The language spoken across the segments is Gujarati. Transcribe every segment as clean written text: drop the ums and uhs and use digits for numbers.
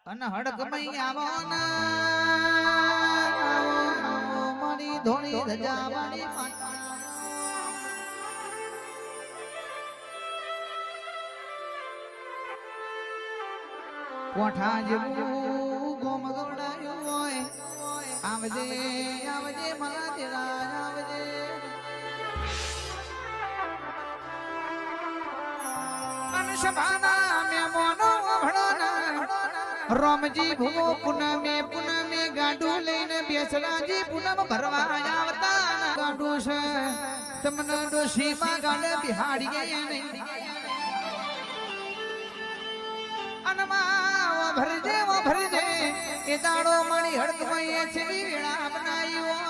અને હડકમઈ આવો ના મારી ધોળી ધજા મારી કોઠા જેવું ગોમ ગવડાયું હોય આવજે આવજે મારા તેરા આવજે અનશભાના મે મોનો ભણોના રોમજી ભૂવો પુનમે ગાડું લઈને બેસરાજી પુનમ ભરવા આવતા ગાડું છે તમને ડોશીમાં ગાડે બિહાડીએ નહીં અનમાં ભરજે એ દાડો મળી હડકમાં એ છેવી વેળા બનાવી હોય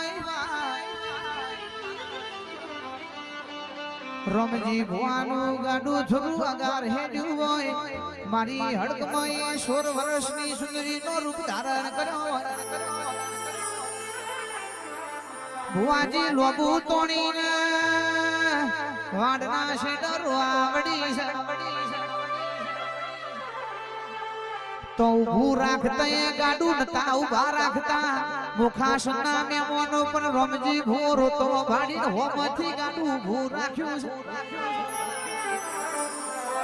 રોમજી ભુવાનું ગાડું છોકરું અગાર હેડ્યું હોય મારી હડકમાં એ 16 વર્ષની સુંદરીનો રૂપ ધારણ કર્યો ભુવાજી લોબુ તોડીને વાડના શેડરો આવડી તો ઊભું રાખતા એ ગાડું નતા ઉભા રાખતા મુખાસના મેમોનો પણ રોમજી ભૂરો તો ભાડીને હોમથી ગાડું ઊભું રાખ્યું છે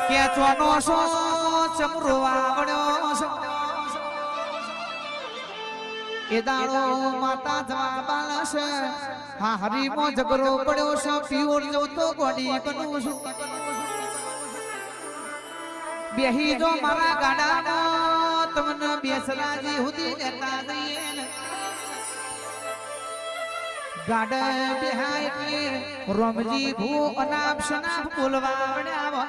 કે ચોનો સો ચમરો આવડ્યો છે એ દાડો માતા જવા બાળશે હા હરીમો ઝઘડો પડ્યો છે પીઓર જો તો ગોડી કનું છું બેહી જો મારા ગાડામાં તમને બેસરાજી હુદી લેતા જઈએ ગાડ બેહાય એટલે રોમજી ભૂ અનાપ શનાપ બોલવા આવડ્યા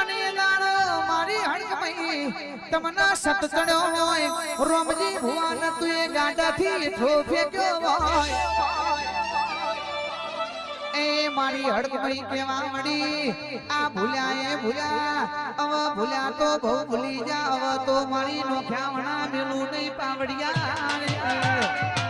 અને દાડો મારી હડકમઈ તમને સત ચડ્યો હોય રોમજી ભુવાને તું એ ગાડાથી ફેંક્યો હોય એ મારી હડકમઈ કેવા મળી આ ભૂલ્યા હવે ભૂલ્યા તો બહુ ભૂલી જા હવે તો મારી નોખ્યાવણા મેલું નહીં પાવડિયા